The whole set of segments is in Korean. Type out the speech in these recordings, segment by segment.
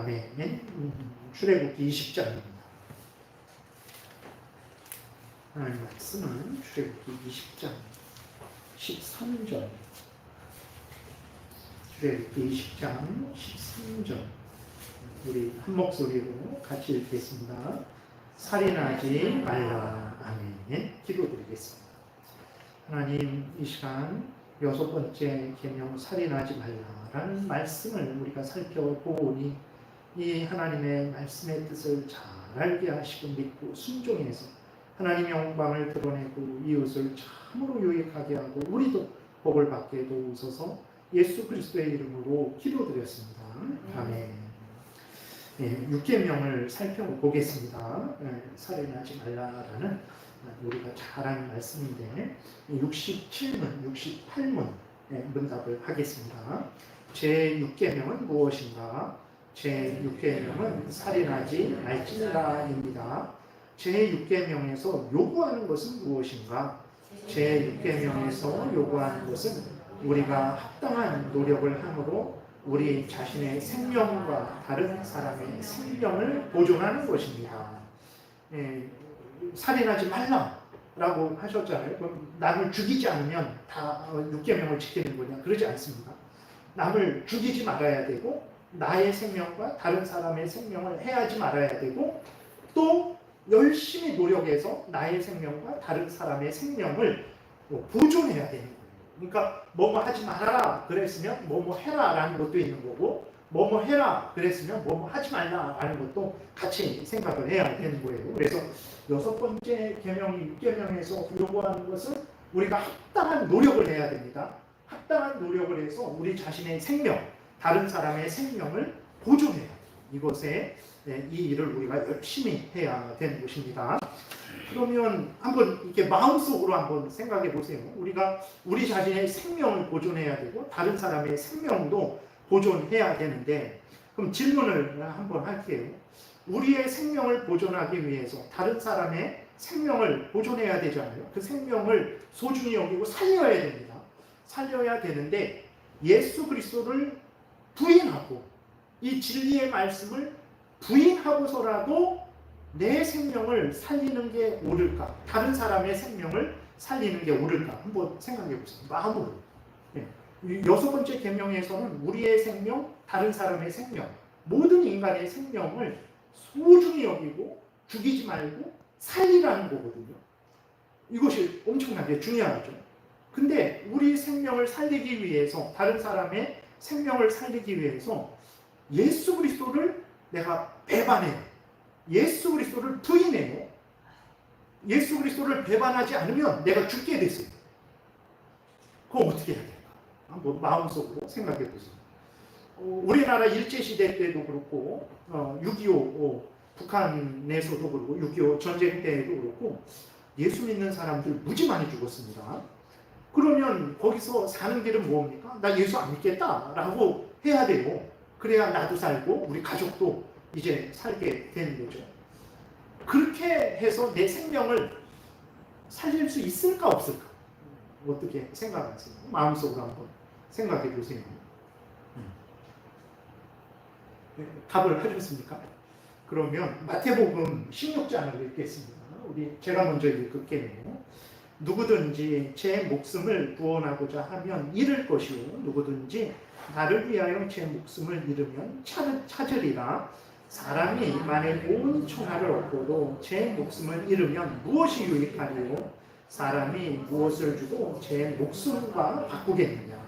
아멘. 출애굽기 20장입니다. 하나님 말씀은 출애굽기 20장 13절. 출애굽기 20장 13절. 우리 한 목소리로 같이 읽겠습니다. 살인하지 말라. 아멘. 기도드리겠습니다. 하나님, 이 시간 6번째 계명 살인하지 말라라는 말씀을 우리가 살펴보니 이 하나님의 말씀의 뜻을 잘 알게 하시고 믿고 순종해서 하나님의 영광을 드러내고 이웃을 참으로 유익하게 하고 우리도 복을 받게 도우소서. 예수 그리스도의 이름으로 기도드렸습니다. 아멘. 6계명을 살펴보겠습니다. 살인하지 말라라는 우리가 잘 아는 말씀인데 67문, 68문 문답을 하겠습니다. 제6계명은 무엇인가? 제6계명은 살인하지 말지니라입니다. 제6계명에서 요구하는 것은 무엇인가? 제6계명에서 요구하는 것은 우리가 합당한 노력을 함으로 우리 자신의 생명과 다른 사람의 생명을 보존하는 것입니다. 살인하지 말라라고 하셨잖아요. 그럼 남을 죽이지 않으면 다 6계명을 지키는 거냐? 그러지 않습니다. 남을 죽이지 말아야 되고 나의 생명과 다른 사람의 생명을 해하지 말아야 되고 또 열심히 노력해서 나의 생명과 다른 사람의 생명을 보존해야 되는 거예요. 그러니까 뭐뭐 하지 말아라 그랬으면 뭐뭐 해라 라는 것도 있는 거고 뭐뭐 해라 그랬으면 뭐뭐 하지 말라 라는 것도 같이 생각을 해야 되는 거예요. 그래서 6번째 계명이 6계명에서 요구하는 것은 우리가 합당한 노력을 해야 됩니다. 합당한 노력을 해서 우리 자신의 생명, 다른 사람의 생명을 보존해야 돼요. 이것에 이 일을 우리가 열심히 해야 되는 것입니다. 그러면 한번 이렇게 마음속으로 한번 생각해 보세요. 우리가 우리 자신의 생명을 보존해야 되고 다른 사람의 생명도 보존해야 되는데 그럼 질문을 한번 할게요. 우리의 생명을 보존하기 위해서 다른 사람의 생명을 보존해야 되잖아요. 그 생명을 소중히 여기고 살려야 됩니다. 살려야 되는데 예수 그리스도를 부인하고 이 진리의 말씀을 부인하고서라도 내 생명을 살리는 게 옳을까? 다른 사람의 생명을 살리는 게 옳을까? 한번 생각해 보세요. 마음으로. 6번째 계명에서는 우리의 생명, 다른 사람의 생명, 모든 인간의 생명을 소중히 여기고 죽이지 말고 살리라는 거거든요. 이것이 엄청나게 중요하죠. 근데 우리 생명을 살리기 위해서, 다른 사람의 생명을 살리기 위해서 예수 그리스도를 내가 배반해요. 예수 그리스도를 부인해요. 예수 그리스도를 배반하지 않으면 내가 죽게 됐어요. 그럼 어떻게 해야 될까? 한번 마음속으로 생각해 보세요. 우리나라 일제시대 때도 그렇고 6.25 북한에서도 그렇고 6.25 전쟁 때에도 그렇고 예수 믿는 사람들 무지 많이 죽었습니다. 그러면 거기서 사는 길은 뭡니까? 나 예수 안 믿겠다라고 해야 돼요. 그래야 나도 살고 우리 가족도 이제 살게 되는 거죠. 그렇게 해서 내 생명을 살릴 수 있을까 없을까? 어떻게 생각하세요? 마음속으로 한번 생각해 보세요. 답을 하셨습니까? 그러면 마태복음 16장을 읽겠습니다. 제가 먼저 읽을게요. 누구든지 제 목숨을 구원하고자 하면 잃을 것이요 누구든지 나를 위하여 제 목숨을 잃으면 찾으리라. 사람이 만일 온 천하를 얻고도 제 목숨을 잃으면 무엇이 유익하리요? 사람이 무엇을 주고 제 목숨과 바꾸겠느냐?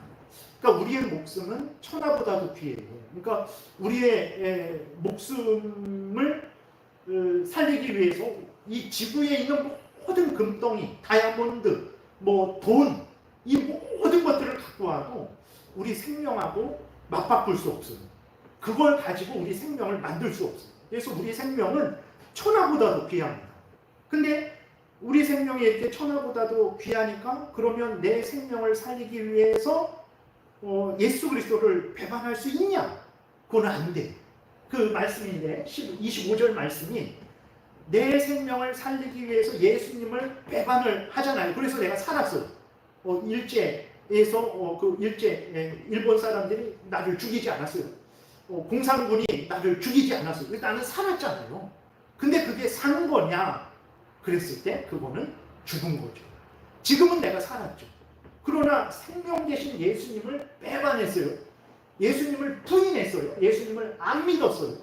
그러니까 우리의 목숨은 천하보다도 귀해요. 그러니까 우리의 목숨을 살리기 위해서 이 지구에 있는 모든 금덩이, 다이아몬드, 돈, 이 모든 것들을 갖고 와도 우리 생명하고 맞바꿀 수 없어요. 그걸 가지고 우리 생명을 만들 수 없어요. 그래서 우리 생명은 천하보다도 귀합니다. 근데 우리 생명이 이렇게 천하보다도 귀하니까 그러면 내 생명을 살리기 위해서 예수 그리스도를 배반할 수 있냐? 그건 안 돼. 그 말씀인데 25절 말씀이 내 생명을 살리기 위해서 예수님을 배반을 하잖아요. 그래서 내가 살았어요. 일제에서 일본 사람들이 나를 죽이지 않았어요. 공산군이 나를 죽이지 않았어요. 나는 살았잖아요. 근데 그게 산 거냐? 그랬을 때 그거는 죽은 거죠. 지금은 내가 살았죠. 그러나 생명 되신 예수님을 배반했어요. 예수님을 부인했어요. 예수님을 안 믿었어요.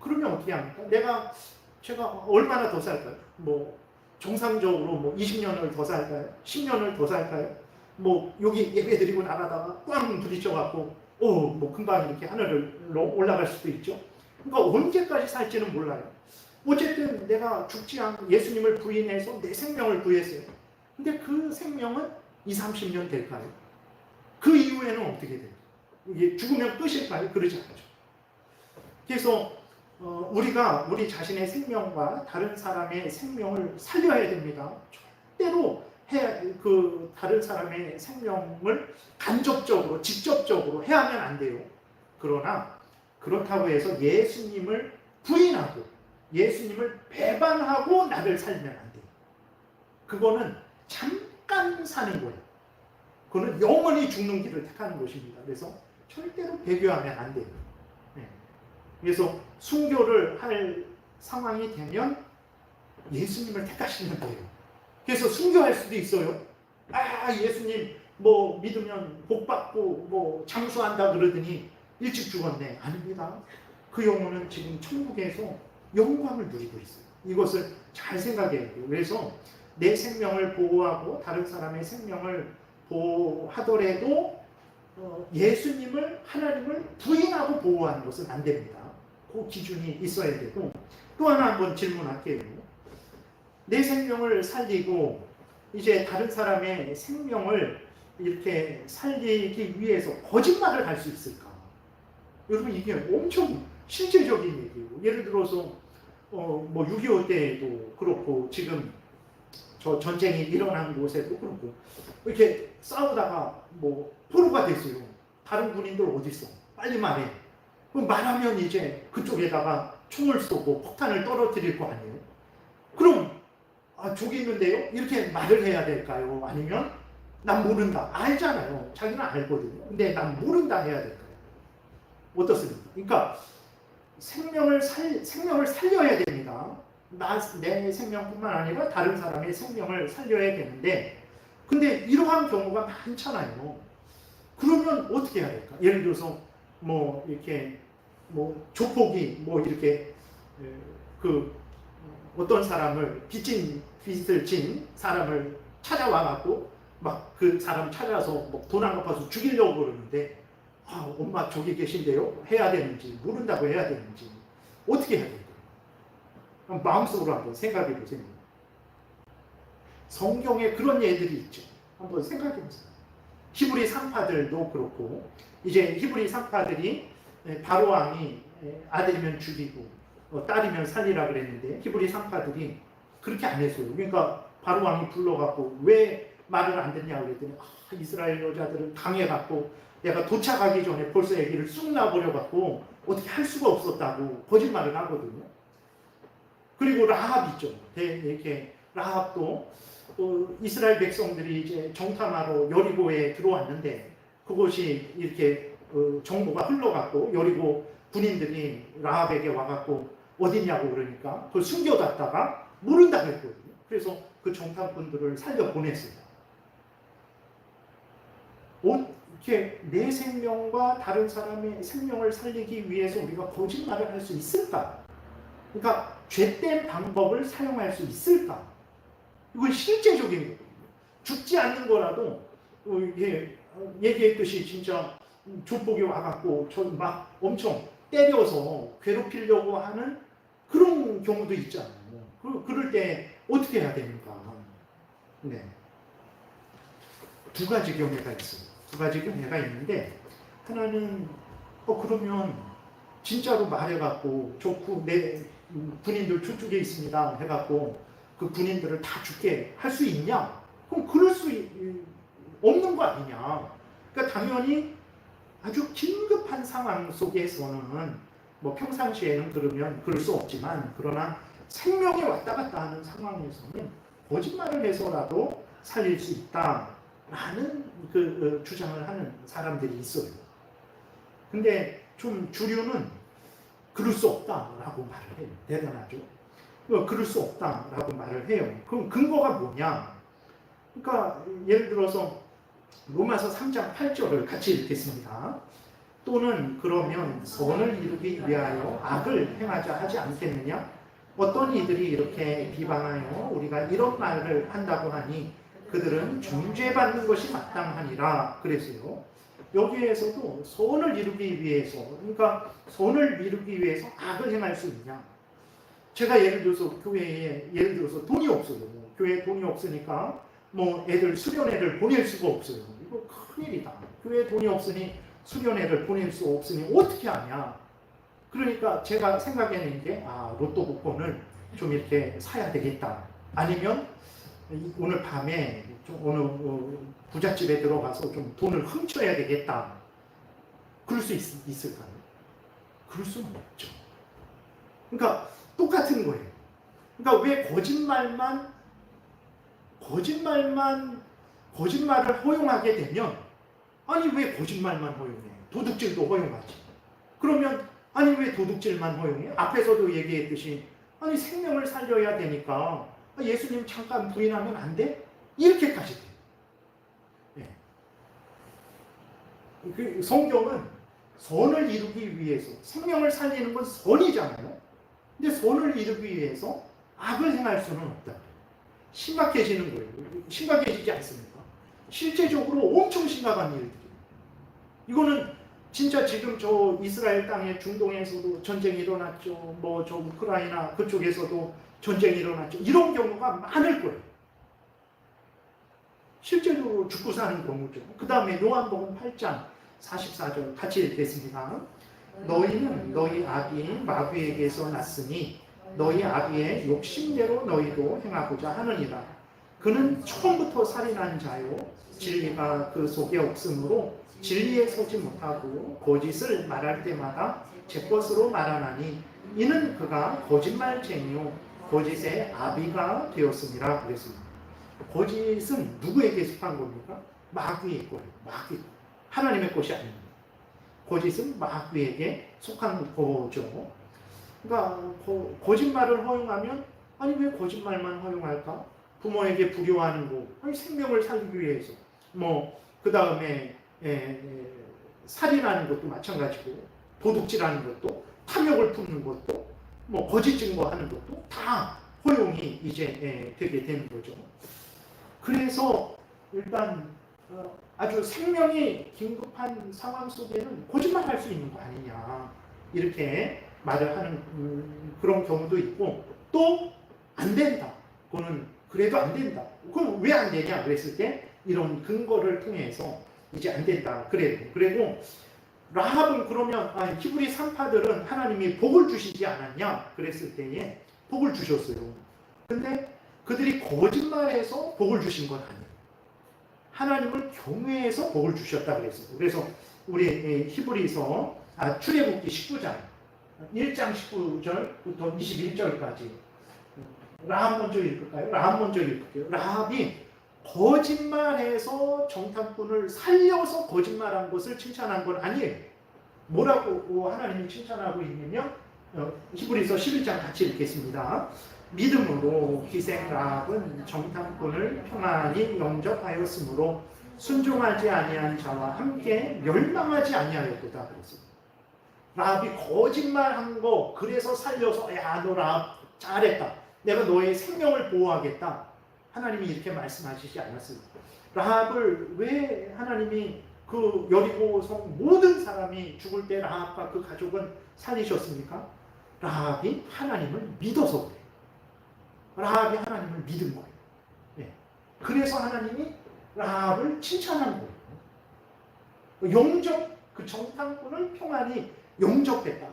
그러면 어떻게 합니까? 제가 얼마나 더 살까요? 뭐 정상적으로 뭐 20년을 더 살까요? 10년을 더 살까요? 뭐 여기 예배 드리고 나가다가 꽝 부딪혀갖고 뭐 금방 이렇게 하늘로 올라갈 수도 있죠. 그러니까 언제까지 살지는 몰라요. 어쨌든 내가 죽지 않고 예수님을 부인해서 내 생명을 구했어요. 근데 그 생명은 20, 30년 될까요? 그 이후에는 어떻게 될까요? 이게 죽으면 끝일까요? 그러지 않죠. 그래서 우리가 우리 자신의 생명과 다른 사람의 생명을 살려야 됩니다. 절대로 다른 사람의 생명을 간접적으로, 직접적으로 해하면 안 돼요. 그러나 그렇다고 해서 예수님을 부인하고 예수님을 배반하고 나를 살면 안 돼요. 그거는 잠깐 사는 거예요. 그거는 영원히 죽는 길을 택하는 것입니다. 그래서 절대로 배교하면 안 돼요. 그래서 순교를 할 상황이 되면 예수님을 택하시면 돼요. 그래서 순교할 수도 있어요. 예수님 뭐 믿으면 복 받고 뭐 장수한다 그러더니 일찍 죽었네. 아닙니다. 그 영혼은 지금 천국에서 영광을 누리고 있어요. 이것을 잘 생각해야 돼요. 그래서 내 생명을 보호하고 다른 사람의 생명을 보호하더라도 예수님을, 하나님을 부인하고 보호하는 것은 안 됩니다. 그 기준이 있어야 되고, 또 하나 한번 질문할게요. 내 생명을 살리고 이제 다른 사람의 생명을 이렇게 살리기 위해서 거짓말을 할 수 있을까? 여러분, 이게 엄청 실제적인 얘기예요. 예를 들어서 뭐 6.25 때도 그렇고 지금 저 전쟁이 일어난 곳에도 그렇고 이렇게 싸우다가 뭐 포로가 됐어요. 다른 군인들 어디 있어? 빨리 말해. 그럼 말하면 이제 그쪽에다가 총을 쏘고 폭탄을 떨어뜨릴 거 아니에요? 그럼 저기 있는데요? 이렇게 말을 해야 될까요? 아니면 난 모른다. 알잖아요. 자기는 알거든요. 근데 난 모른다 해야 될까요? 어떻습니까? 그러니까 생명을 살려야 됩니다. 내 생명뿐만 아니라 다른 사람의 생명을 살려야 되는데, 근데 이러한 경우가 많잖아요. 그러면 어떻게 해야 될까? 예를 들어서 뭐 이렇게 뭐 조폭이 뭐 이렇게 어떤 사람을 빚을 진 사람을 찾아와 갖고 막 그 사람 찾아서 뭐 돈 안 갚아서 죽이려고 그러는데, 엄마 저기 계신데요? 해야 되는지, 모른다고 해야 되는지 어떻게 해야 될까요? 마음속으로 한번 생각해 보세요. 성경에 그런 예들이 있죠. 한번 생각해 보세요. 히브리 산파들도 그렇고, 이제 히브리 산파들이 바로 왕이 아들이면 죽이고 딸이면 살리라 그랬는데 히브리 산파들이 그렇게 안 했어요. 그러니까 바로 왕이 불러갖고 왜 말을 안 듣냐 그랬더니 이스라엘 여자들은 강해갖고 내가 도착하기 전에 벌써 애기를 쑥 낳아버려갖고 어떻게 할 수가 없었다고 거짓말을 하거든요. 그리고 라합 있죠. 이렇게 라합도 이스라엘 백성들이 이제 정탐하러 여리고에 들어왔는데 그것이 이렇게 정보가 흘러갔고 여리고 군인들이 라합에게 와갖고 어디냐고 그러니까 그걸 숨겨놨다가 모른다고 했거든요. 그래서 그 정탐꾼들을 살려보냈습니다. 이렇게 내 생명과 다른 사람의 생명을 살리기 위해서 우리가 거짓말을 할 수 있을까? 그러니까 죄된 방법을 사용할 수 있을까? 이건 실제적인 거거든요. 죽지 않는 거라도 얘기했듯이 진짜 조폭이 와갖고 막 엄청 때려서 괴롭히려고 하는 그런 경우도 있잖아요. 그럴 때 어떻게 해야 됩니까? 네. 두 가지 경우가 있어요. 두 가지 경우가 있는데, 하나는 그러면 진짜로 말해갖고 내 군인들 저쪽에 있습니다 해갖고 그 군인들을 다 죽게 할 수 있냐? 그럼 그럴 수 없는 거 아니냐? 그러니까 당연히 아주 긴급한 상황 속에서는 뭐 평상시에는 그럴 수 없지만, 그러나 생명이 왔다 갔다 하는 상황에서는 거짓말을 해서라도 살릴 수 있다라는 주장을 하는 사람들이 있어요. 근데 좀 주류는 그럴 수 없다라고 말을 해요. 대단하죠. 그럴 수 없다라고 말을 해요. 그럼 근거가 뭐냐? 그러니까 예를 들어서 로마서 3장 8절을 같이 읽겠습니다. 또는 그러면 선을 이루기 위하여 악을 행하자 하지 않겠느냐? 어떤 이들이 이렇게 비방하여 우리가 이런 말을 한다고 하니 그들은 중죄받는 것이 마땅하니라 그랬어요. 여기에서도 선을 이루기 위해서, 그러니까 선을 이루기 위해서 악을 행할 수 있냐? 제가 예를 들어서 교회에 예를 들어서 돈이 없어요. 교회에 돈이 없으니까 뭐 애들 수련회를 보낼 수가 없어요. 이거 큰일이다. 교회에 돈이 없으니 수련회를 보낼 수 없으니 어떻게 하냐? 그러니까 제가 생각해낸 게 로또 복권을 좀 이렇게 사야 되겠다. 아니면 오늘 밤에 좀 어느 부잣집에 들어가서 좀 돈을 훔쳐야 되겠다. 그럴 수 있을까요? 그럴 수는 없죠. 그러니까 똑같은 거예요. 그러니까 왜 거짓말을 허용하게 되면 아니 왜 거짓말만 허용해? 도둑질도 허용하지. 그러면 아니 왜 도둑질만 허용해? 앞에서도 얘기했듯이 아니 생명을 살려야 되니까 예수님 잠깐 부인하면 안 돼? 이렇게까지 돼요. 네. 그 성경은 선을 이루기 위해서 생명을 살리는 건 선이잖아요. 근데 선을 이루기 위해서 악을 행할 수는 없다. 심각해지는 거예요. 심각해지지 않습니까? 실제적으로 엄청 심각한 일들이에요. 이거는 진짜 지금 저 이스라엘 땅에 중동에서도 전쟁이 일어났죠. 뭐 저 우크라이나 그쪽에서도 전쟁이 일어났죠. 이런 경우가 많을 거예요. 실제로 죽고 사는 경우죠. 그 다음에 요한복음 8장 44절 같이 읽겠습니다. 너희는 너희 아비 마귀에게서 났으니 너희 아비의 욕심대로 너희도 행하고자 하느니라. 그는 처음부터 살인한 자요 진리가 그 속에 없으므로 진리에 서지 못하고 거짓을 말할 때마다 제 것으로 말하나니 이는 그가 거짓말쟁이요 거짓의 아비가 되었습니다. 그랬습니다. 거짓은 누구에게 속한 겁니까? 마귀의 거예요. 마귀. 하나님의 것이 아닙니다. 거짓은 마귀에게 속한 거죠. 그러니까 거짓말을 허용하면 아니 왜 거짓말만 허용할까? 부모에게 불효하는 거, 아니 생명을 살리기 위해서 그 다음에 살인하는 것도 마찬가지고 도둑질하는 것도 탐욕을 품는 것도 거짓 증거하는 것도 다 허용이 이제 되게 되는 거죠. 그래서 일단 아주 생명이 긴급한 상황 속에는 거짓말할 수 있는 거 아니냐 이렇게 말을 하는 그런 경우도 있고 또 안 된다. 그거는 그래도 안 된다. 그럼 왜 안 되냐 그랬을 때 이런 근거를 통해서 이제 안 된다. 그리고 라합은 그러면 히브리 산파들은 하나님이 복을 주시지 않았냐 그랬을 때에 복을 주셨어요. 근데 그들이 거짓말해서 복을 주신 건 아니에요. 하나님을 경외해서 복을 주셨다 그랬어요. 그래서 우리 히브리서 출애굽기 19장 1장 19절부터 21절까지 라합 먼저 읽을까요? 라합 먼저 읽을게요. 라합이 거짓말해서 정탐꾼을 살려서 거짓말한 것을 칭찬한 건 아니에요. 뭐라고 하나님이 칭찬하고 있냐면 히브리서 11장 같이 읽겠습니다. 믿음으로 기생 라합은 정탐꾼을 평안히 영접하였으므로 순종하지 아니한 자와 함께 멸망하지 아니하였도다 그랬습니다. 라합이 거짓말한 거 그래서 살려서 야 너 라합 잘했다. 내가 너의 생명을 보호하겠다. 하나님이 이렇게 말씀하시지 않았습니다. 라합을 왜 하나님이 그 여리고성 모든 사람이 죽을 때 라합과 그 가족은 살리셨습니까? 라합이 하나님을 믿어서 그래요. 라합이 하나님을 믿은 거예요. 네. 그래서 하나님이 라합을 칭찬한 거예요. 그 정탐꾼을 평안히 영접했다.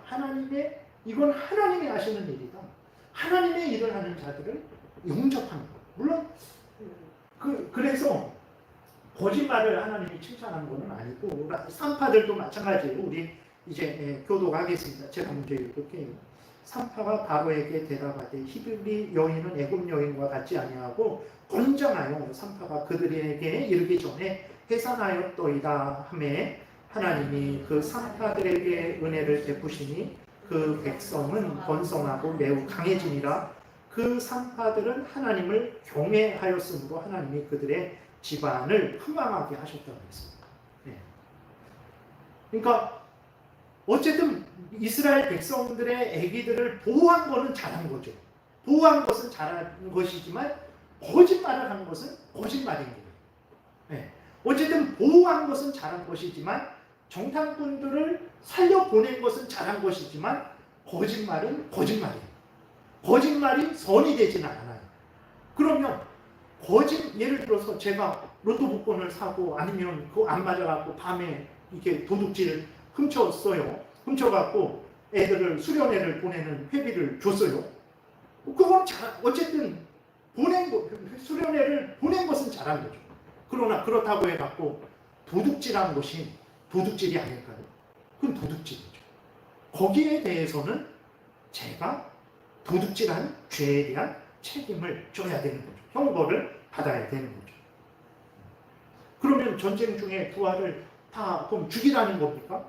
이건 하나님이 하시는 일이다. 하나님의 일을 하는 자들을 영접하는 거예요. 물론 그래서 거짓말을 하나님이 칭찬한 것은 아니고 산파들도 마찬가지로 우리 이제 교독하겠습니다. 제가 먼저 읽을게요. 산파가 바로에게 대답하되 히브리 여인은 애굽 여인과 같지 아니하고 건장하여 산파가 그들에게 이르기 전에 해산하였더이다 하매 하나님이 그 산파들에게 은혜를 베푸시니 그 백성은 번성하고 매우 강해지니라. 그 산파들은 하나님을 경외하였으므로 하나님이 그들의 집안을 흥왕하게 하셨다고 했습니다. 네. 그러니까 어쨌든 이스라엘 백성들의 아기들을 보호한 것은 잘한 거죠. 보호한 것은 잘한 것이지만 거짓말을 하는 것은 거짓말인 거예요. 네. 어쨌든 보호한 것은 잘한 것이지만 정탐꾼들을 살려보낸 것은 잘한 것이지만 거짓말은 거짓말이에요. 거짓말이 선이 되지는 않아요. 그러면 예를 들어서 제가 로또 복권을 사고 아니면 그거 안 맞아갖고 밤에 이렇게 도둑질 훔쳤어요. 훔쳐갖고 애들을 수련회를 보내는 회비를 줬어요. 그건 어쨌든 수련회를 보낸 것은 잘한 거죠. 그러나 그렇다고 해갖고 도둑질한 것이 도둑질이 아닐까요? 그건 도둑질이죠. 거기에 대해서는 제가 도둑질한 죄에 대한 책임을 져야 되는 거죠. 형벌을 받아야 되는 거죠. 그러면 전쟁 중에 부하를 다 그럼 죽이라는 겁니까?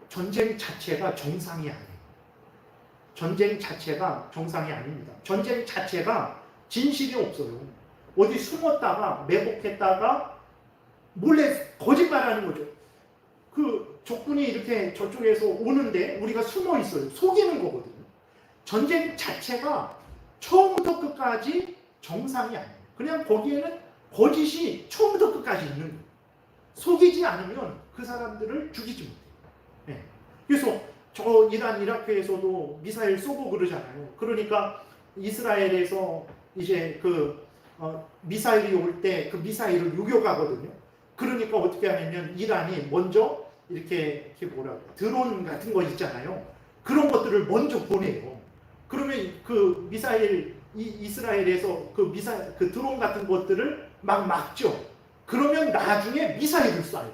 전쟁 자체가 정상이 아니에요. 전쟁 자체가 정상이 아닙니다. 전쟁 자체가 진실이 없어요. 어디 숨었다가 매복했다가 몰래 거짓말하는 거죠. 그 적군이 이렇게 저쪽에서 오는데 우리가 숨어 있어요. 속이는 거거든요. 전쟁 자체가 처음부터 끝까지 정상이 아니에요. 그냥 거기에는 거짓이 처음부터 끝까지 있는 거예요. 속이지 않으면 그 사람들을 죽이지 못해요. 네. 그래서 저 이란 이라크에서도 미사일 쏘고 그러잖아요. 그러니까 이스라엘에서 이제 미사일이 올 때 그 미사일을 요격하거든요. 그러니까 어떻게 하냐면 이란이 먼저 이렇게 드론 같은 거 있잖아요. 그런 것들을 먼저 보내요. 그러면 그 미사일 이스라엘에서 그 드론 같은 것들을 막 막죠. 그러면 나중에 미사일을 쏴요.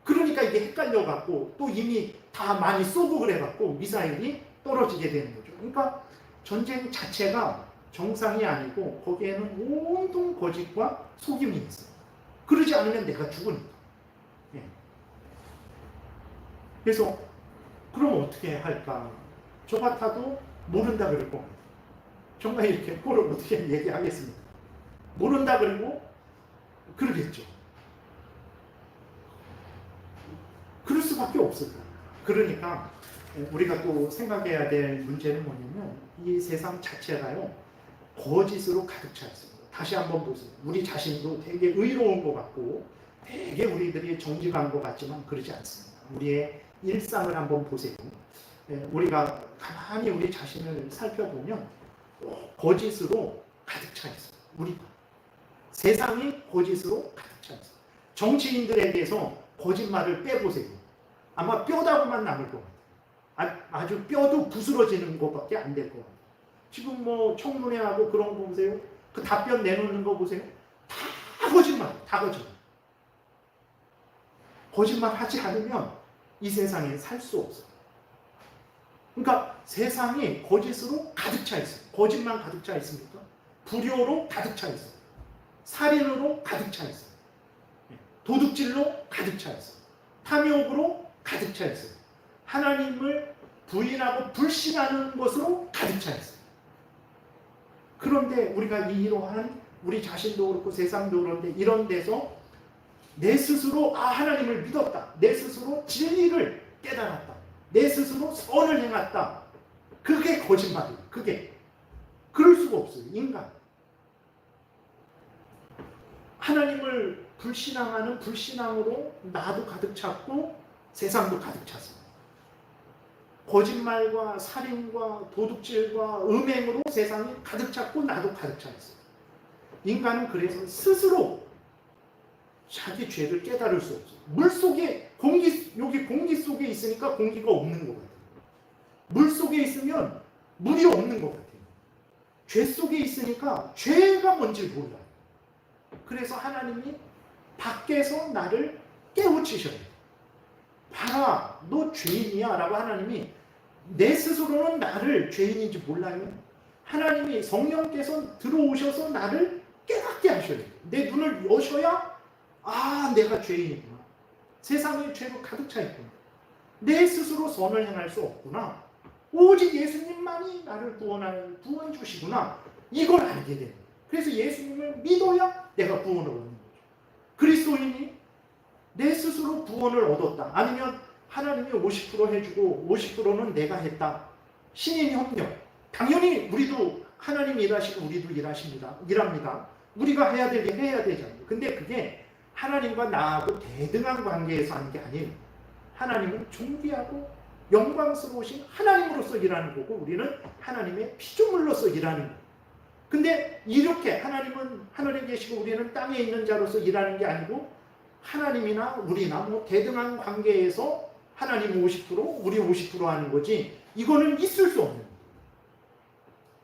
그러니까 이게 헷갈려갖고 또 이미 다 많이 쏘고 그래갖고 미사일이 떨어지게 되는 거죠. 그러니까 전쟁 자체가 정상이 아니고 거기에는 온통 거짓과 속임이 있어요. 그러지 않으면 내가 죽으니까. 예. 그래서 그럼 어떻게 할까? 저 같아도 모른다 그럴 겁니다. 정말 이렇게 그걸 어떻게 얘기하겠습니까? 모른다 그러고 그러겠죠. 그럴 수밖에 없을 거예요. 그러니까 우리가 또 생각해야 될 문제는 뭐냐면 이 세상 자체가요 거짓으로 가득 차 있습니다. 다시 한번 보세요. 우리 자신도 되게 의로운 것 같고 되게 우리들이 정직한 것 같지만 그러지 않습니다. 우리의 일상을 한번 보세요. 우리가 가만히 우리 자신을 살펴보면 거짓으로 가득 차 있어요. 우리가 세상이 거짓으로 가득 차 있어요. 정치인들에게서 거짓말을 빼보세요. 아마 뼈다구만 남을 것 같아요. 아주 뼈도 부스러지는 것밖에 안 될 것 같아요. 지금 뭐 청문회하고 그런 거 보세요. 그 답변 내놓는 거 보세요. 다 거짓말, 다 거짓말. 거짓말 하지 않으면 이 세상에 살 수 없어요. 그러니까 세상이 거짓으로 가득 차 있어요. 거짓말 가득 차 있습니까? 불효로 가득 차 있어요. 살인으로 가득 차 있어요. 도둑질로 가득 차 있어요. 탐욕으로 가득 차 있어요. 하나님을 부인하고 불신하는 것으로 가득 차 있어요. 그런데 우리가 이러한 우리 자신도 그렇고 세상도 그런데 이런 데서 내 스스로 하나님을 믿었다. 내 스스로 진리를 깨달았다. 내 스스로 선을 행했다. 그게 거짓말이에요. 그게. 그럴 수가 없어요. 인간. 하나님을 불신앙하는 불신앙으로 나도 가득 찼고 세상도 가득 찼습니다. 거짓말과 살인과 도둑질과 음행으로 세상이 가득 찼고 나도 가득 차 있어요. 인간은 그래서 스스로 자기 죄를 깨달을 수 없어요. 물 속에 여기 공기 속에 있으니까 공기가 없는 것 같아요. 물 속에 있으면 물이 없는 것 같아요. 죄 속에 있으니까 죄가 뭔지 몰라요. 그래서 하나님이 밖에서 나를 깨우치셔야 돼요. 봐라, 너 죄인이야 라고 하나님이 내 스스로는 나를 죄인인지 몰라요. 하나님이 성령께서 들어오셔서 나를 깨닫게 하셔야 돼요. 내 눈을 여셔야 내가 죄인이구나. 세상에 죄로 가득 차 있구나. 내 스스로 선을 행할 수 없구나. 오직 예수님만이 나를 구원 주시구나. 이걸 알게 됩니다. 그래서 예수님을 믿어야 내가 구원을 얻는 거죠. 그리스도인이 내 스스로 구원을 얻었다. 아니면 하나님이 50% 해주고 50%는 내가 했다. 신인 협력. 당연히 우리도 하나님 일하시고 우리도 일합니다. 우리가 해야 될 일 해야 되잖아요. 근데 그게 하나님과 나하고 대등한 관계에서 하는 게 아니에요. 하나님은 존귀하고 영광스러우신 하나님으로서 일하는 거고 우리는 하나님의 피조물로서 일하는 거예요. 근데 이렇게 하나님은 하늘에 계시고 우리는 땅에 있는 자로서 일하는 게 아니고 하나님이나 우리나 뭐 대등한 관계에서 하나님 50% 우리 50% 하는 거지 이거는 있을 수 없는 거예요.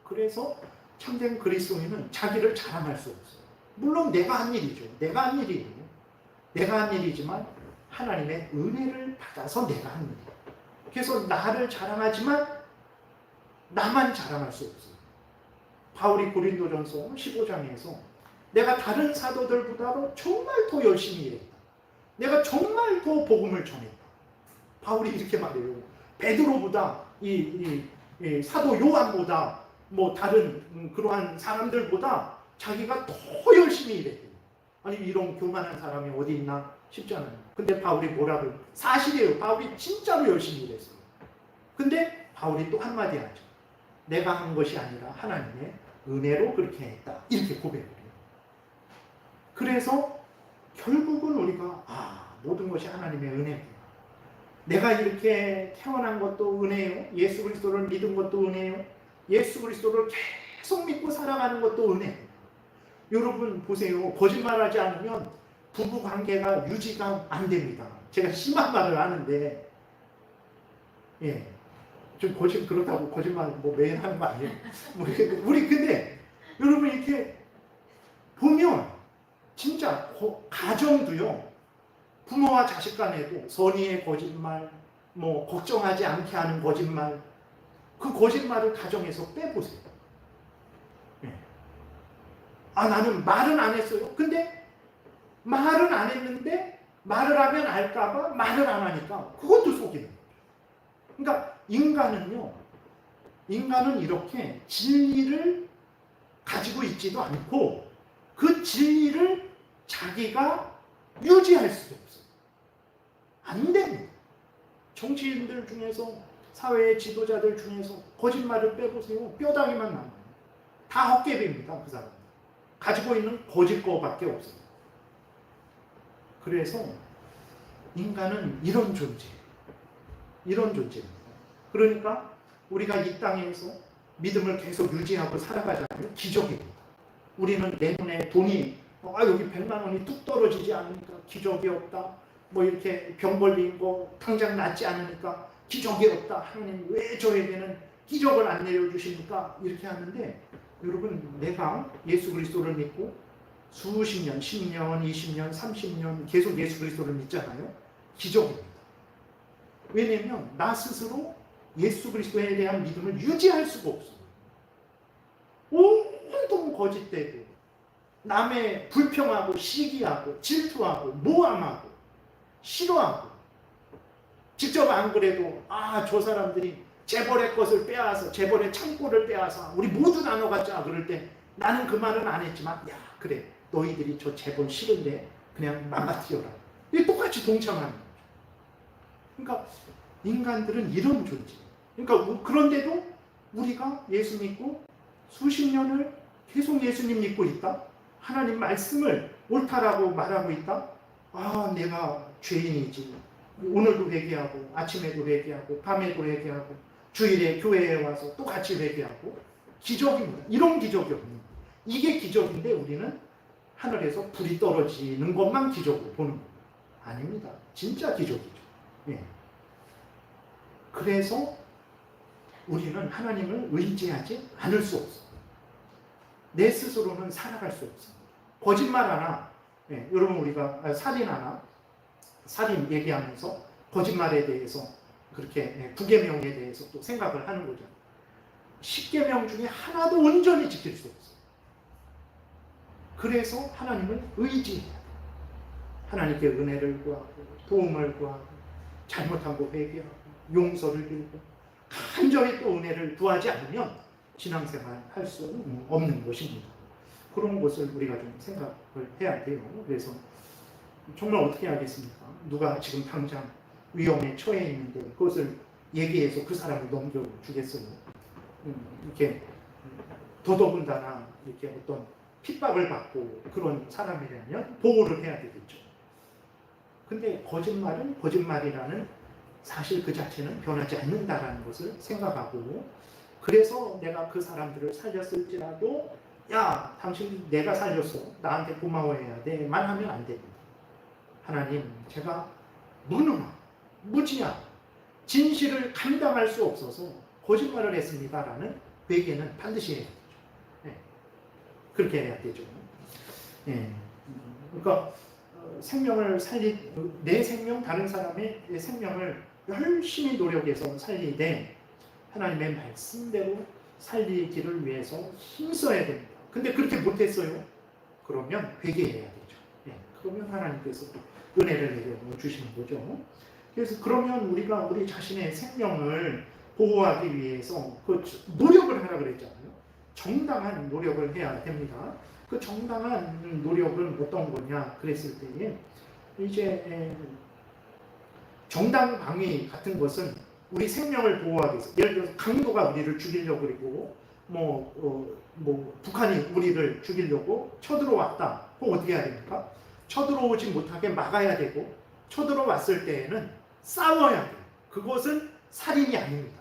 그래서 참된 그리스도인은 자기를 자랑할 수 없어요. 물론 내가 한 일이죠. 내가 한 일이지만 하나님의 은혜를 받아서 내가 한 일이에요. 그래서 나를 자랑하지만 나만 자랑할 수 없어요. 바울이 고린도전서 15장에서 내가 다른 사도들보다도 정말 더 열심히 일했다. 내가 정말 더 복음을 전했다. 바울이 이렇게 말해요. 베드로보다 이 사도 요한보다 뭐 다른 그러한 사람들보다 자기가 더 열심히 일했대요. 아니 이런 교만한 사람이 어디 있나 싶잖아요. 근데 바울이 뭐라고 사실이에요. 바울이 진짜로 열심히 일했어요. 근데 바울이 또 한마디 하죠. 내가 한 것이 아니라 하나님의 은혜로 그렇게 했다. 이렇게 고백을 해요. 그래서 결국은 우리가 모든 것이 하나님의 은혜구나. 내가 이렇게 태어난 것도 은혜요. 예수 그리스도를 믿은 것도 은혜요. 예수 그리스도를 계속 믿고 살아가는 것도 은혜요. 여러분 보세요. 거짓말하지 않으면 부부 관계가 유지가 안 됩니다. 제가 심한 말을 하는데 좀 그렇다고 거짓말 뭐 매일 하는 거 아니에요. 우리 근데 여러분 이렇게 보면 진짜 가정도요. 부모와 자식 간에도 선의의 거짓말, 뭐 걱정하지 않게 하는 거짓말, 그 거짓말을 가정에서 빼보세요. 나는 말은 안 했어요. 근데 말은 안 했는데 말을 하면 알까봐 말을 안 하니까 그것도 속이는 거죠. 그러니까 인간은 이렇게 진리를 가지고 있지도 않고 그 진리를 자기가 유지할 수도 없어요. 안 됩니다. 정치인들 중에서 사회의 지도자들 중에서 거짓말을 빼보세요. 뼈다귀만 남아요. 다 헛개비입니다. 그 사람. 가지고 있는 거짓 거밖에 없어요. 그래서 인간은 이런 존재예요. 이런 존재입니다. 그러니까 우리가 이 땅에서 믿음을 계속 유지하고 살아가자면 기적입니다. 우리는 내 눈에 돈이 여기 100만 원이 뚝 떨어지지 않으니까 기적이 없다. 뭐 이렇게 병 걸린 거 당장 낫지 않으니까 기적이 없다. 하나님 왜 저에게는 기적을 안 내려주십니까? 이렇게 하는데 여러분 내가 예수 그리스도를 믿고 수십 년, 10년, 20년, 30년 계속 예수 그리스도를 믿잖아요. 기적입니다. 왜냐하면 나 스스로 예수 그리스도에 대한 믿음을 유지할 수가 없어요. 온통 거짓되고 남의 불평하고 시기하고 질투하고 모함하고 싫어하고 직접 안 그래도 저 사람들이 재벌의 것을 빼앗아 재벌의 창고를 빼앗아 우리 모두 나눠 갖자 그럴 때 나는 그 말은 안 했지만 그래 너희들이 저 재벌 싫은데 그냥 망가뜨려라. 이게 똑같이 동참하는 거죠. 그러니까 인간들은 이런 존재. 그러니까 그런데도 우리가 예수 믿고 수십 년을 계속 예수님 믿고 있다. 하나님 말씀을 옳다라고 말하고 있다. 내가 죄인이지. 오늘도 회개하고 아침에도 회개하고 밤에도 회개하고 주일에 교회에 와서 또 같이 회개하고 기적입니다. 이런 기적이 없는 거예요. 이게 기적인데 우리는 하늘에서 불이 떨어지는 것만 기적으로 보는 거예요. 아닙니다. 진짜 기적이죠. 그래서 우리는 하나님을 의지하지 않을 수 없어요. 내 스스로는 살아갈 수 없습니다. 거짓말 하나, 여러분 우리가 살인 얘기하면서 거짓말에 대해서 그렇게 9계명에 대해서 또 생각을 하는 거죠. 10계명 중에 하나도 온전히 지킬 수 없어요. 그래서 하나님을 의지해야 돼요. 하나님께 은혜를 구하고 도움을 구하고 잘못한 거 회개하고 용서를 빌고 간절히 또 은혜를 구하지 않으면 신앙생활 할 수 없는 것입니다. 그런 것을 우리가 좀 생각을 해야 돼요. 그래서 정말 어떻게 하겠습니까? 누가 지금 당장 위험에 처해 있는데 그것을 얘기해서 그 사람을 넘겨주겠어요? 이렇게 더더군다나 이렇게 어떤 핍박을 받고 그런 사람이라면 보호를 해야 되겠죠. 근데 거짓말은 거짓말이라는 사실 그 자체는 변하지 않는다라는 것을 생각하고, 그래서 내가 그 사람들을 살렸을지라도 야, 당신 내가 살렸어, 나한테 고마워해야 돼 만 하면 안 됩니다. 하나님, 제가 무능한, 무지한, 진실을 감당할 수 없어서 거짓말을 했습니다라는 회개는 반드시 해야 되죠. 네. 그렇게 해야 되죠. 네. 그러니까 내 생명, 다른 사람의 생명을 열심히 노력해서 살리되 하나님의 말씀대로 살리기를 위해서 힘써야 됩니다. 근데 그렇게 못했어요. 그러면 회개해야 되죠. 네. 그러면 하나님께서 은혜를 내려 주시는 거죠. 그래서 그러면 우리가 우리 자신의 생명을 보호하기 위해서 그 노력을 하라 그랬잖아요. 정당한 노력을 해야 됩니다. 그 정당한 노력은 어떤 거냐 그랬을 때에 이제 정당 방위 같은 것은 우리 생명을 보호하기 위해서, 예를 들어서 강도가 우리를 죽이려고 그리고 북한이 우리를 죽이려고 쳐들어왔다. 그럼 어떻게 해야 됩니까? 쳐들어오지 못하게 막아야 되고, 쳐들어왔을 때에는 싸워야 돼요. 그것은 살인이 아닙니다.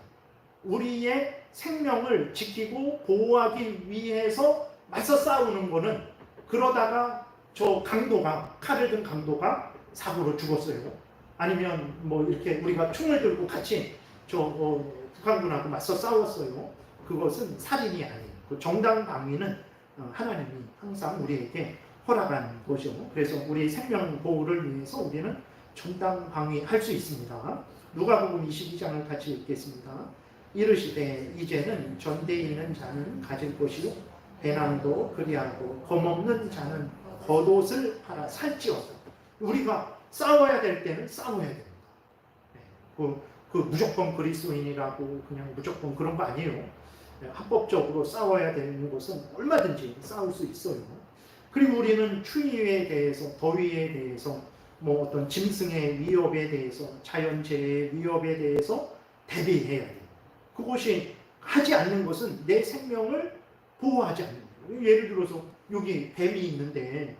우리의 생명을 지키고 보호하기 위해서 맞서 싸우는 거는, 그러다가 저 강도가, 칼을 든 강도가 사고로 죽었어요. 아니면 이렇게 우리가 총을 들고 같이 북한군하고 맞서 싸웠어요. 그것은 살인이 아니에요. 그 정당 방위는 하나님이 항상 우리에게 허락한 것이죠. 그래서 우리 생명 보호를 위해서 우리는 정당 방위할 수 있습니다. 누가복음 22장을 같이 읽겠습니다. 이르시되 이제는 전대 있는 자는 가질 것이요 배낭도 그리하고 검없는 자는 겉옷을 팔아 살지어다. 우리가 싸워야 될 때는 싸워야 됩니다. 그 무조건 그리스도인이라고 그냥 무조건 그런 거 아니에요. 합법적으로 싸워야 되는 것은 얼마든지 싸울 수 있어요. 그리고 우리는 추위에 대해서, 더위에 대해서, 어떤 짐승의 위협에 대해서, 자연재해의 위협에 대해서 대비해야 돼요. 그것이 하지 않는 것은 내 생명을 보호하지 않는 거예요. 예를 들어서 여기 뱀이 있는데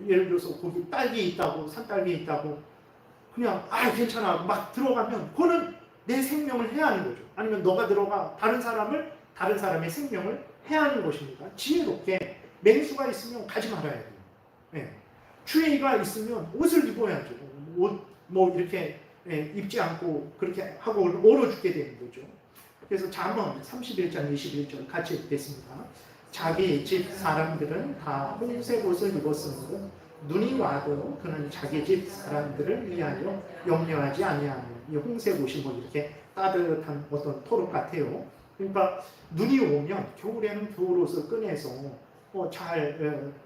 예를 들어서 거기 딸기 있다고, 산딸기 있다고 그냥 괜찮아 막 들어가면 그거는 내 생명을 해하는 거죠. 아니면 너가 들어가 다른 사람의 생명을 해하는 것입니다. 지혜롭게 맹수가 있으면 가지 말아야 돼요. 네. 추위가 있으면 옷을 입어야죠. 옷 이렇게 입지 않고 그렇게 하고 얼어 죽게 되는 거죠. 그래서 잠언 31장 21절 같이 읽겠습니다. 자기 집 사람들은 다 홍색 옷을 입었으므로 눈이 와도 그는 자기 집 사람들을 위하여 염려하지 아니하며, 이 홍색 옷이 이렇게 따뜻한 어떤 토록 같아요. 그러니까 눈이 오면 겨울에는 겨울옷을 꺼내서 잘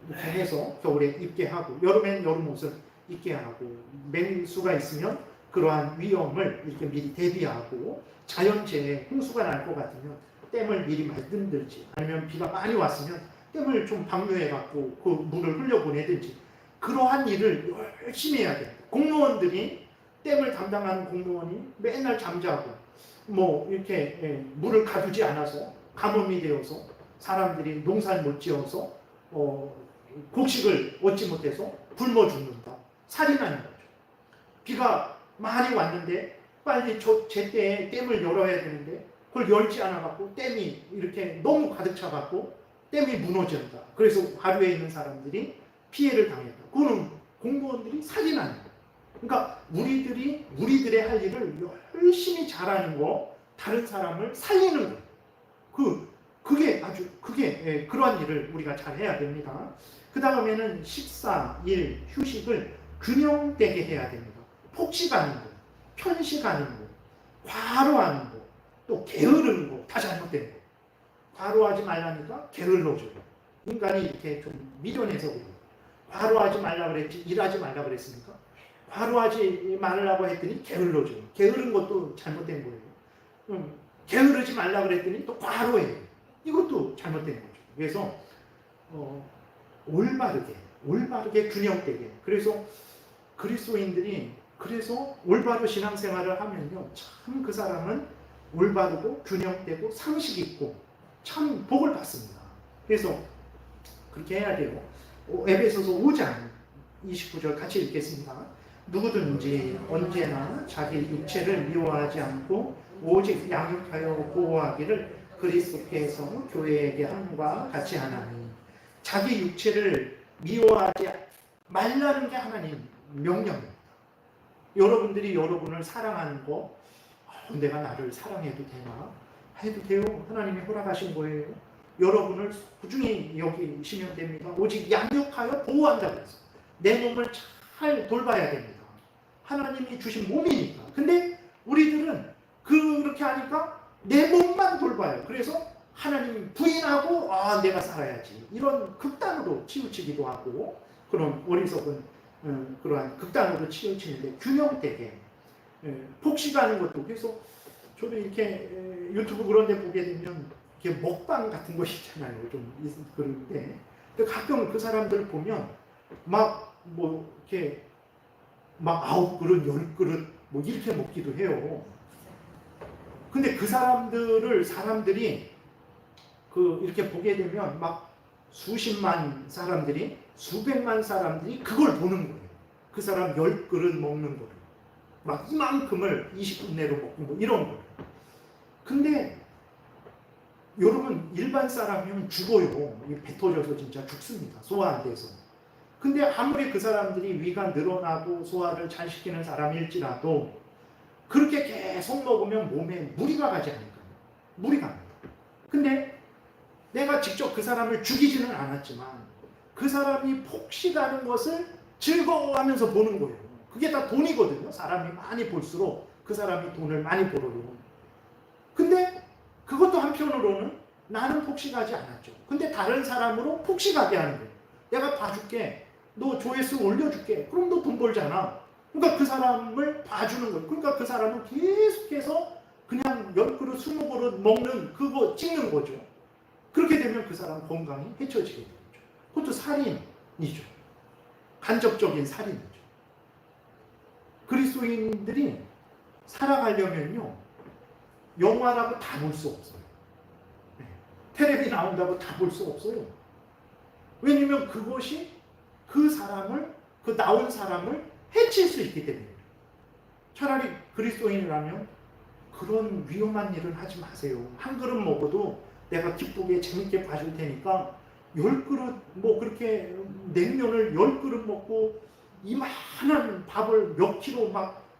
이렇게 해서 겨울에 입게 하고, 여름에는 여름옷을 입게 하고, 맹수가 있으면 그러한 위험을 이렇게 미리 대비하고, 자연재해 홍수가 날 것 같으면 댐을 미리 만들든지, 아니면 비가 많이 왔으면 댐을 좀 방류해갖고 그 물을 흘려보내든지, 그러한 일을 열심히 해야 돼요. 공무원들이, 댐을 담당하는 공무원이 맨날 잠자고 이렇게 물을 가두지 않아서 가뭄이 되어서 사람들이 농사를 못 지어서 곡식을 얻지 못해서 굶어 죽는다, 살인하는 거죠. 비가 많이 왔는데 빨리 제때에 댐을 열어야 되는데 그걸 열지 않아갖고 댐이 이렇게 너무 가득 차갖고 댐이 무너진다. 그래서 하류에 있는 사람들이 피해를 당했다. 그거는 공무원들이 살인하는 거예요. 그러니까 우리들의 할 일을 열심히 잘하는 거, 다른 사람을 살리는 거예요. 그게 그러한 일을 우리가 잘 해야 됩니다. 그 다음에는 식사, 일, 휴식을 균형되게 해야 됩니다. 폭식하는 거, 편식하는 거, 과로하는 거, 또 게으르는 거 다 잘못된 거. 과로하지 말라니까 게을러져요. 인간이 이렇게 좀 미련해서 그래요. 과로하지 말라 그랬지 일하지 말라 그랬습니까? 과로하지 말라고 했더니 게을러져. 게으른 것도 잘못된 거예요. 게으르지 말라고 그랬더니 또 과로해요. 이것도 잘못된 거죠. 그래서 올바르게 균형되게. 그래서 그리스도인들이 그래서 올바로 신앙생활을 하면요, 참 그 사람은 올바르고 균형되고 상식 있고 참 복을 받습니다. 그래서 그렇게 해야 돼요. 에베소서 5장 29절 같이 읽겠습니다. 누구든지 언제나 자기 육체를 미워하지 않고 오직 양육하여 보호하기를 그리스도께서 교회에게 함과 같이 하나니. 자기 육체를 미워하지 말라는 게 하나님 명령입니다. 여러분들이 여러분을 사랑하는 거, 내가 나를 사랑해도 되나? 해도 돼요. 하나님이 허락하신 거예요. 여러분을 소중히 여기시면 됩니다. 오직 양육하여 보호한다고 했어요. 내 몸을 잘 돌봐야 됩니다. 하나님이 주신 몸이니까. 근데 우리들은 그렇게 하니까 내 몸만 돌봐요. 그래서 하나님 부인하고 내가 살아야지. 이런 극단으로 치우치기도 하고 그런 어리석은 그러한 극단으로 치우치는데 균형되게 폭식하는 것도. 그래서 저도 이렇게 유튜브 그런 데 보게 되면 이렇게 먹방 같은 거 있잖아요. 좀 그런데 가끔 그 사람들 보면 이렇게 9그릇, 10그릇 이렇게 먹기도 해요. 근데 그 사람들이 이렇게 보게 되면 수십만 사람들이, 수백만 사람들이 그걸 보는 거예요. 그 사람 10그릇 먹는 거를. 이만큼을 20분 내로 먹고 이런 거예요. 근데 여러분, 일반 사람이면 죽어요. 배 터져서 진짜 죽습니다. 소화 안 돼서. 근데 아무리 그 사람들이 위가 늘어나고 소화를 잘 시키는 사람일지라도 그렇게 계속 먹으면 몸에 무리가 가지 않을까요? 무리가 갑니다. 근데 내가 직접 그 사람을 죽이지는 않았지만 그 사람이 폭식하는 것을 즐거워하면서 보는 거예요. 그게 다 돈이거든요. 사람이 많이 볼수록 그 사람이 돈을 많이 벌어요. 근데 그것도 한편으로는 나는 폭식하지 않았죠. 근데 다른 사람으로 폭식하게 하는 거예요. 내가 봐줄게. 너 조회수 올려줄게. 그럼 너 돈 벌잖아. 그러니까 그 사람을 봐주는 거예요. 그러니까 그 사람은 계속해서 그냥 10그릇, 20그릇 먹는 그거 찍는 거죠. 그렇게 되면 그 사람 건강이 해쳐지게 되죠. 그것도 살인이죠. 간접적인 살인이죠. 그리스도인들이 살아가려면요, 영화라고 다 볼 수 없어요. 텔레비 나온다고 다 볼 수 없어요. 왜냐면 그것이 그 나온 사람을 해칠 수 있기 때문에. 차라리 그리스도인이라면 그런 위험한 일은 하지 마세요. 한 그릇 먹어도 내가 기쁘게 재밌게 봐줄 테니까 10그릇 그렇게 냉면을 10그릇 먹고 이만한 밥을 몇 킬로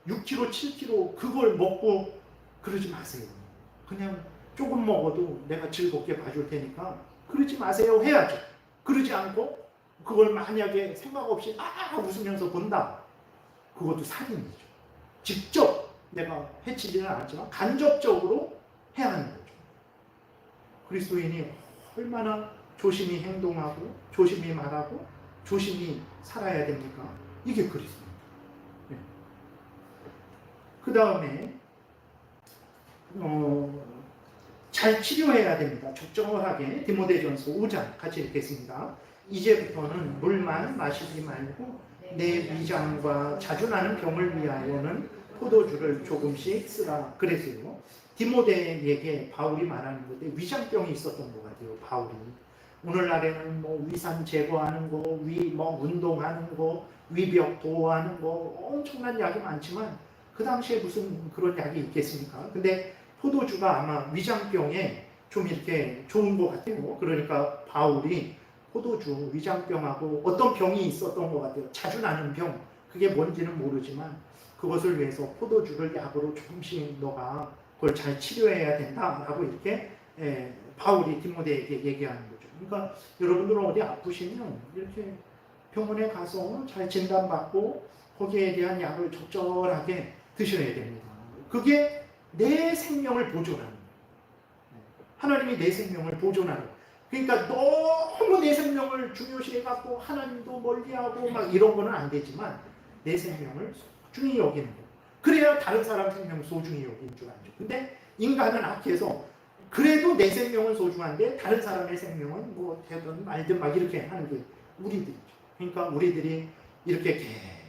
6kg, 7kg 그걸 먹고 그러지 마세요. 그냥 조금 먹어도 내가 즐겁게 봐줄 테니까 그러지 마세요 해야죠. 그러지 않고 그걸 만약에 생각 없이 웃으면서 본다. 그것도 살인이죠. 직접 내가 해치지는 않지만 간접적으로 해야 하는 거죠. 그리스도인이 얼마나 조심히 행동하고 조심히 말하고 조심히 살아야 됩니까? 이게 그리스도입니다. 네. 그 다음에 잘 치료해야 됩니다. 적정하게. 디모데전서 5장 같이 읽겠습니다. 이제부터는 물만 마시지 말고 내 위장과 자주 나는 병을 위하여는 포도주를 조금씩 쓰라 그랬어요. 디모데에게 바울이 말하는 건데 위장병이 있었던 것 같아요. 바울이. 오늘날에는 위산 제거하는 거, 운동하는 거, 위벽 보호하는 거 엄청난 약이 많지만 그 당시에 무슨 그런 약이 있겠습니까? 근데 포도주가 아마 위장병에 좀 이렇게 좋은 것 같아요. 그러니까 바울이 포도주, 위장병하고 어떤 병이 있었던 것 같아요. 자주 나는 병, 그게 뭔지는 모르지만 그것을 위해서 포도주를 약으로 조금씩 너가 그걸 잘 치료해야 된다라고 이렇게 바울이 디모데에게 얘기하는 거죠. 그러니까 여러분들은 어디 아프시면 이렇게 병원에 가서 잘 진단받고 거기에 대한 약을 적절하게 드셔야 됩니다. 그게 내 생명을 보존하는 거예요. 하나님이 내 생명을 보존하는 거예요. 그러니까 너무 내 생명을 중요시해갖고 하나님도 멀리하고 이런 거는 안 되지만 내 생명을 소중히 여기는 거. 그래야 다른 사람 생명 소중히 여기는 줄 알죠. 근데 인간은 악해서 그래도 내 생명은 소중한데 다른 사람의 생명은 뭐 되든 말든 막 이렇게 하는 게 우리들이죠. 그러니까 우리들이 이렇게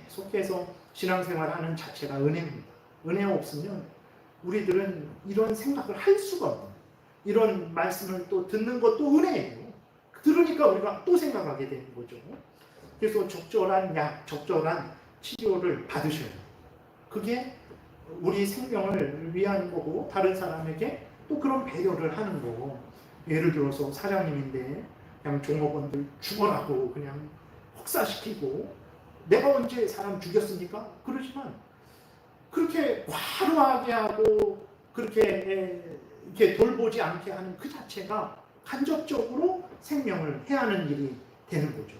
계속해서 신앙생활하는 자체가 은혜입니다. 은혜 없으면 우리들은 이런 생각을 할 수가 없는, 이런 말씀을 또 듣는 것도 은혜예요. 들으니까 우리가 또 생각하게 되는 거죠. 그래서 적절한 약, 적절한 치료를 받으셔야 돼요. 그게 우리 생명을 위한 거고 다른 사람에게 또 그런 배려를 하는 거고. 예를 들어서 사장님인데 그냥 종업원들 죽어라고 그냥 혹사시키고, 내가 언제 사람 죽였습니까? 그러지만 그렇게 과도하게 하고 그렇게 이렇게 돌보지 않게 하는 그 자체가 간접적으로 생명을 해하는 일이 되는 거죠.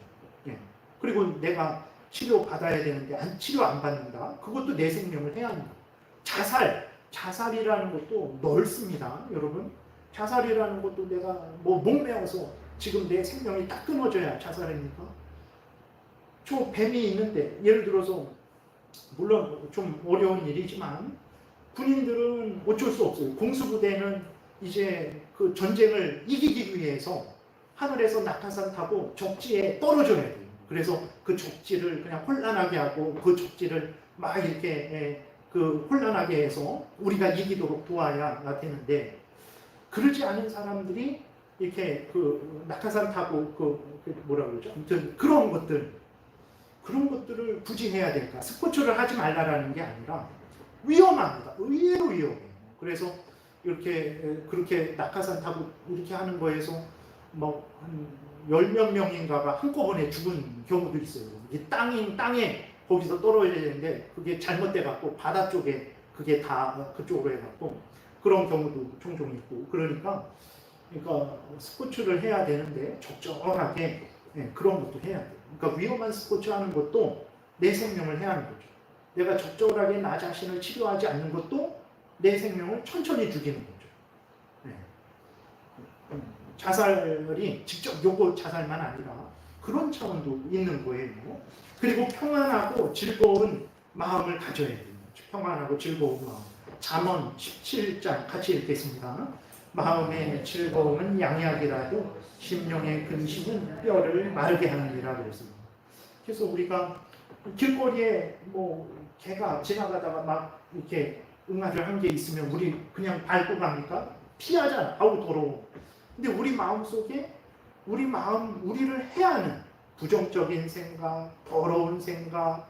예. 그리고 내가 치료 받아야 되는데 치료 안 받는다. 그것도 내 생명을 해하는 거예요. 자살이라는 것도 넓습니다, 여러분. 자살이라는 것도 내가 뭐 목매어서 지금 내 생명이 딱 끊어져야 자살입니까? 저 뱀이 있는데, 예를 들어서 물론 좀 어려운 일이지만 군인들은 어쩔 수 없어요. 공수부대는 이제 그 전쟁을 이기기 위해서 하늘에서 낙하산 타고 적지에 떨어져야 돼요. 그래서 그 적지를 그냥 혼란하게 하고 그 적지를 막 이렇게 그 혼란하게 해서 우리가 이기도록 도와야 되는데, 그러지 않은 사람들이 이렇게 그 낙하산 타고 그 뭐라 그러죠? 아무튼 그런 것들을 굳이 해야 될까? 스포츠를 하지 말라라는 게 아니라 위험합니다. 의외로 위험해요. 그래서 이렇게 그렇게 낙하산 타고 이렇게 하는 거에서 뭐 한 10몇 명인가가 한꺼번에 죽은 경우도 있어요. 이게 땅에 거기서 떨어져야 되는데 그게 잘못돼 갖고 바다 쪽에 그게 다 그쪽으로 해 갖고 그런 경우도 종종 있고. 그러니까 스포츠를 해야 되는데 적절하게 그런 것도 해야 돼요. 그러니까 위험한 스포츠 하는 것도 내 생명을 해야 하는 거죠. 내가 적절하게 나 자신을 치료하지 않는 것도 내 생명을 천천히 죽이는 거죠. 네. 자살이 직접 요거 자살만 아니라 그런 차원도 있는 거예요. 그리고 평안하고 즐거운 마음을 가져야 돼요. 평안하고 즐거운 마음. 잠언 17장 같이 읽겠습니다. 마음의 즐거움은 양약이라도 심령의 근심은 뼈를 마르게 하느니라 그랬습니다. 그래서 우리가 길거리에 뭐 개가 지나가다가 막 이렇게 응아를 한 게 있으면 우리 그냥 밟고 갑니까? 피하잖아. 아우 더러워. 근데 우리 마음속에 우리를 해하는 부정적인 생각, 더러운 생각,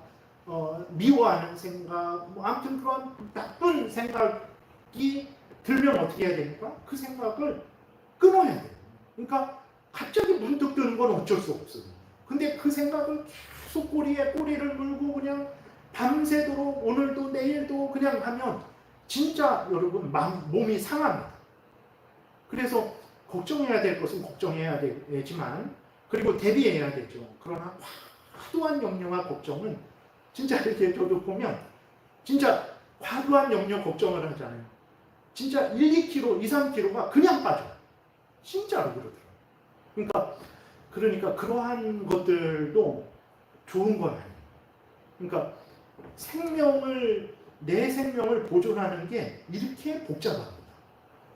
미워하는 생각, 뭐 아무튼 그런 나쁜 생각이 들면 어떻게 해야 됩니까? 그 생각을 끊어야 돼요. 그러니까 갑자기 문득 드는 건 어쩔 수 없어요. 근데 그 생각을 계속 꼬리에 꼬리를 물고 그냥 밤새도록 오늘도 내일도 그냥 하면 진짜 여러분 몸이 상합니다. 그래서 걱정해야 될 것은 걱정해야 되지만, 그리고 대비해야 되죠. 그러나 과도한 염려와 걱정은 진짜 이렇게 저도 보면 진짜 과도한 염려 걱정을 하잖아요. 진짜 1, 2kg, 2, 3kg가 그냥 빠져요. 진짜로 그러더라고요. 그러니까 그러한 것들도 좋은 건 아니에요. 그러니까 내 생명을 보존하는 게 이렇게 복잡합니다.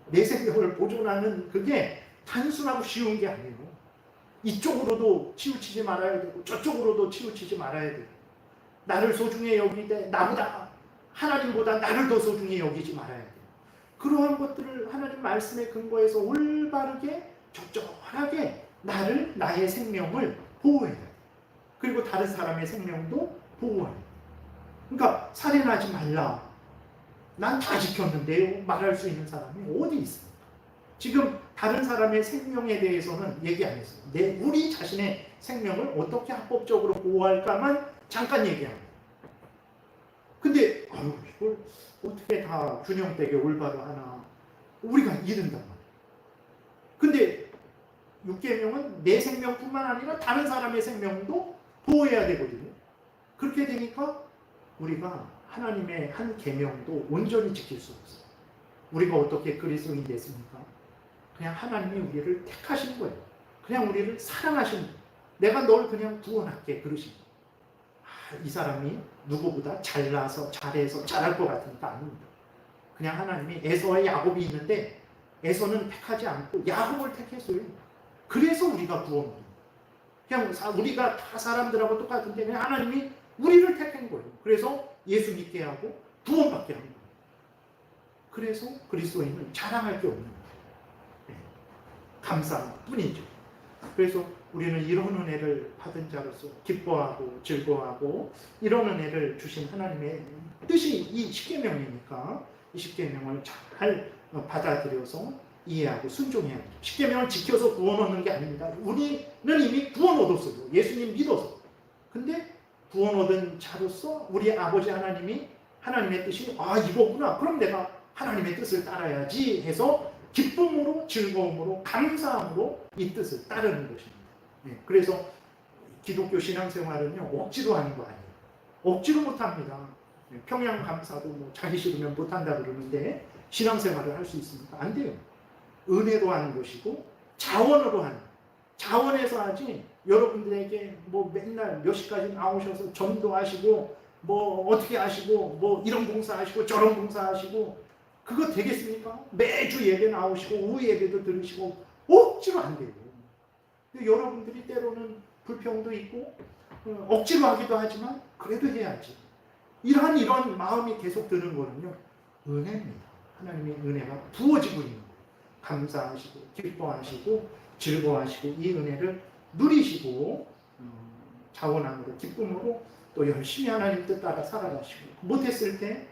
내 생명을 보존하는 그게 단순하고 쉬운 게 아니에요. 이쪽으로도 치우치지 말아야 되고 저쪽으로도 치우치지 말아야 되고, 나를 소중히 여기되 나보다 하나님보다 나를 더 소중히 여기지 말아야 돼요. 그러한 것들을 하나님 말씀에 근거해서 올바르게 적절하게 나의 생명을 보호해야 돼요. 그리고 다른 사람의 생명도 보호해야 돼요. 그러니까 살인하지 말라. 난 다 지켰는데요. 말할 수 있는 사람이 어디 있습니까? 지금 다른 사람의 생명에 대해서는 얘기 안 했어요. 우리 자신의 생명을 어떻게 합법적으로 보호할까만 잠깐 얘기합니다. 근데 이걸 어떻게 다 균형되게 올바로 하나. 우리가 이른단 말이에요. 근데 6계명은 내 생명뿐만 아니라 다른 사람의 생명도 보호해야 되거든요. 그렇게 되니까 우리가 하나님의 한 계명도 온전히 지킬 수 없어요. 우리가 어떻게 그리스도인이 됐습니까? 그냥 하나님이 우리를 택하신 거예요. 그냥 우리를 사랑하신 거예요. 내가 널 그냥 구원할게 그러신 거예요. 이 사람이 누구보다 잘나서 잘해서 잘할 것 같으니까 아닙니다. 그냥 하나님이 에서와 야곱이 있는데 에서는 택하지 않고 야곱을 택했어요. 그래서 우리가 구원받는 거예요. 그냥 우리가 다 사람들하고 똑같은데 그냥 하나님이 우리를 택한 거예요. 그래서 예수 믿게 하고 구원받게 한 거예요. 그래서 그리스도인은 자랑할 게 없는 거예요. 네. 감사할 뿐이죠. 그래서 우리는 이런 은혜를 받은 자로서 기뻐하고 즐거워하고 이런 은혜를 주신 하나님의 뜻이 이 십계명이니까 이 십계명을 잘 받아들여서 이해하고 순종해야 돼요. 십계명을 지켜서 구원 얻는 게 아닙니다. 우리는 이미 구원 얻었어요. 예수님 믿어서. 근데 구원 얻은 자로서 우리 아버지 하나님이 하나님의 뜻이 이거구나. 그럼 내가 하나님의 뜻을 따라야지 해서 기쁨으로 즐거움으로 감사함으로 이 뜻을 따르는 것입니다. 그래서 기독교 신앙생활은요 억지로 하는 거 아니에요. 억지로 못합니다. 평양 감사도 뭐 자기 싫으면 못한다 그러는데 신앙생활을 할 수 있습니까? 안 돼요. 은혜로 하는 것이고 자원으로 하는, 자원해서 하지 여러분들에게 뭐 맨날 몇 시까지 나오셔서 전도하시고 뭐 어떻게 하시고 뭐 이런 봉사하시고 저런 봉사하시고 그거 되겠습니까? 매주 예배 나오시고 오후 예배도 들으시고 억지로 안 돼요. 근데 여러분들이 때로는 불평도 있고 억지로 하기도 하지만 그래도 해야지. 이런 마음이 계속 드는 거는요 은혜입니다. 하나님의 은혜가 부어지고 있는 거예요. 감사하시고 기뻐하시고 즐거워하시고 이 은혜를 누리시고 자원함으로 기쁨으로 또 열심히 하나님 뜻 따라 살아가시고 못했을 때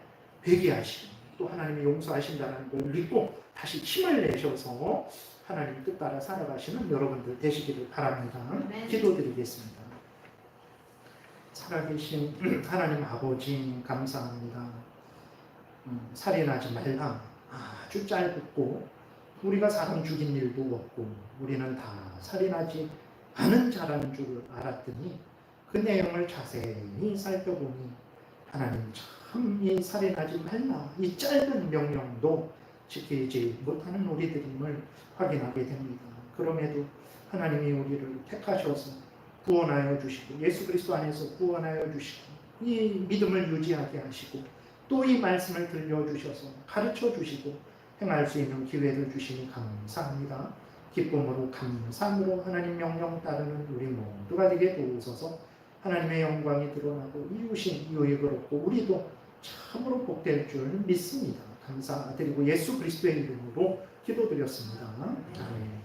회개하시고 또 하나님이 용서하신다는 걸 믿고 다시 힘을 내셔서 하나님 뜻 따라 살아가시는 여러분들 되시기를 바랍니다. 네. 기도드리겠습니다. 살아계신 하나님 아버지 감사합니다. 살인하지 말라. 아주 짧고 우리가 사람 죽인 일도 없고 우리는 다 살인하지 않은 자라는 줄 알았더니 그 내용을 자세히 살펴보니 하나님 참 이 살인하지 말라 이 짧은 명령도 지키지 못하는 우리들임을 확인하게 됩니다. 그럼에도 하나님이 우리를 택하셔서 구원하여 주시고 예수 그리스도 안에서 구원하여 주시고 이 믿음을 유지하게 하시고 또 이 말씀을 들려주셔서 가르쳐 주시고 행할 수 있는 기회를 주시니 감사합니다. 기쁨으로 감사함으로 하나님 명령 따르는 우리 모두가 되게 도우소서. 하나님의 영광이 드러나고 이루신 유익을 얻고 우리도 참으로 복될 줄 믿습니다. 감사드리고 예수 그리스도의 이름으로 기도드렸습니다. 아멘.